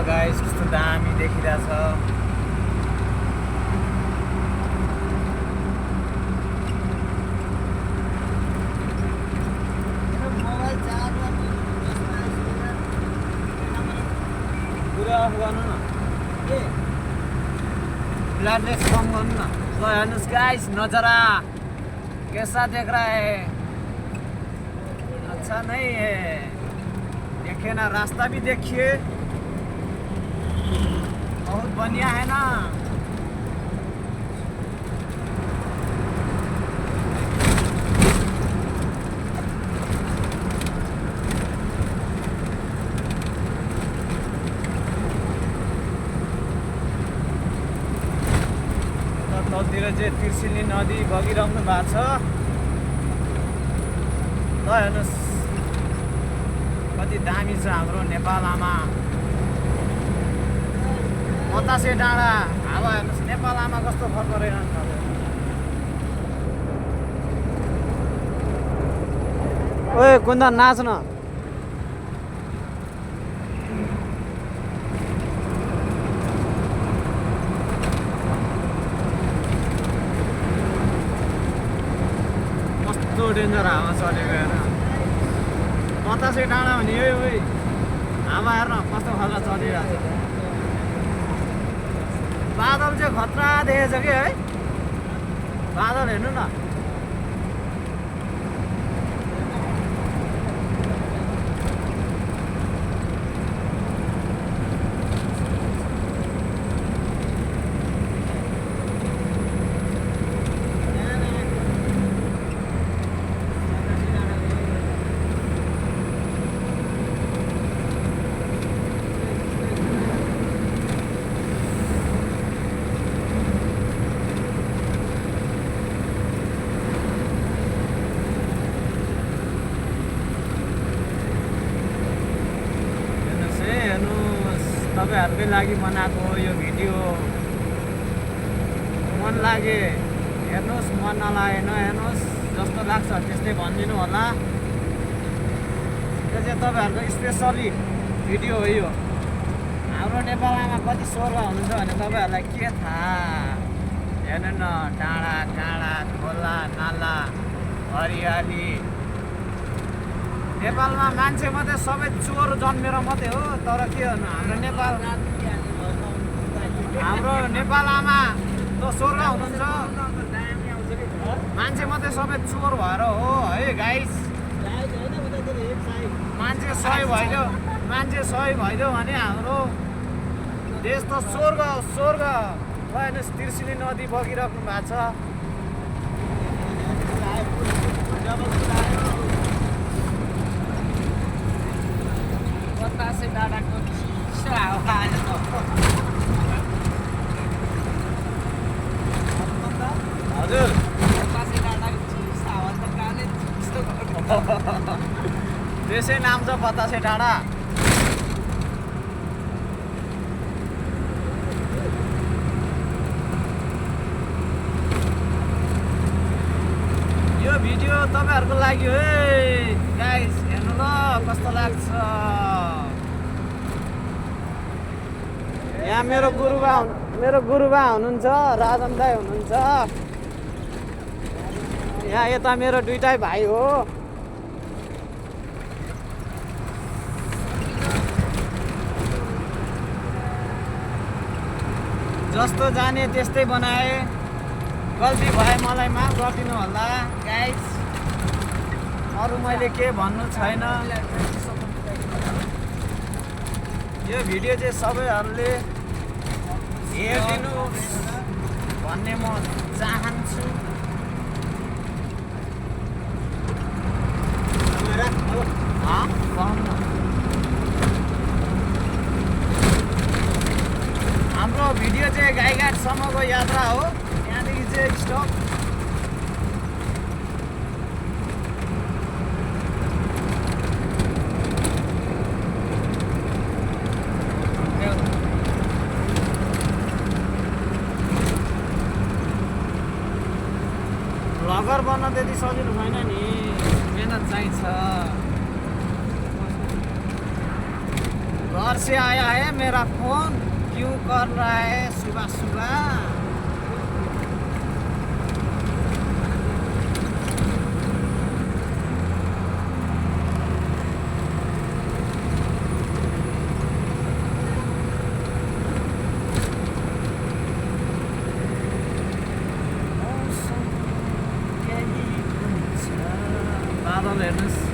Guys कस्तो दामी देखिरहेछ। पूरा गर्नु न के ब्लड रेस कम गर्नु न। तो हेर्नुहोस् गाइस नजारा कैसा देख रहा है, अच्छा नहीं है। देखिए ना, रास्ता भी देखिए, बहुत बढ़िया है ना। तलतिर चाहिँ त्रिशुली नदी बगिरहनु भएको छ। ल हेर्नुहोस् कति दामी छ हाम्रो नेपालमा बतासे डाँडा। अब हेर्नुहोस् नेपालमा कस्तो फर्करहेछ। ओए कुन्दन नाच न। कस्तो डेन्जर हावा चलेको हेर। बतासे डाँडा भने यही हो। हावा हेर्न कस्तो खालको चलिरहेको छ। बादल चाहिँ खतरा देखेछ कि है, बादल हेर्नु न। तपाईहरुकै लागि बनाएको यो भिडियो। मन लागे हेर्नुहोस्, मन नलागे नहेर्नुहोस्। जस्तो लाग्छ त्यस्तै भनिदिनु होला। यो चाहिँ तपाईहरुको स्पेसली भिडियो हो यो। हाम्रो नेपालमा कति स्वर्ग हुनुहुन्छ भने तपाईहरुलाई के थाहा। हेर्नु न, डाँडा काँडा खोला नाला हरियाली। नेपालमा मान्छे मात्रै सबै चोर जन्मेर मात्रै हो। तर के गर्नु, हाम्रो नेपालमा त स्वर्ग हुनुहुन्छ। मान्छे मात्रै सबै चोर भएर हो है गाइस। मान्छे सही भइदियो भने हाम्रो देश त स्वर्ग स्वर्ग। हेर्नुहोस् त्रिशुली नदी बगिराख्नु भएको छ। बतासे डाँडाको चिसो हावा आयो। हजुर बतासे डाँडाको चिसो हावा त कानै चिसो गर्नु। त्यसै नाम छ बतासे डाँडा। यो भिडियो तपाईहरुको लागि हो गाइस। हेर्नु ल कस्तो लाग्छ। यहाँ मेरो गुरुबा हुनुहुन्छ, राजन दाई हुनुहुन्छ। यहाँ यता मेरो दुईटै भाइ हो। जस्तो जाने त्यस्तै बनाए। गल्ती भए मलाई माफ गरिदिनु होला गाइस। अरू मैले के भन्नु छैन। यो भिडियो चाहिँ सबैहरूले हेरिदिनु भन्ने म चाहन्छु। हाम्रो भिडियो चाहिँ गाईघाटसम्मको यात्रा हो। यहाँदेखि चाहिँ स्टप। भ्लगर बन्न त्यति सजिलो छैन नि, मेहनत चाहिन्छ। कहाँ से आया है मेरा फोन, क्यों कर रहा है सुबह सुबह। बादल हेर्नुहोस्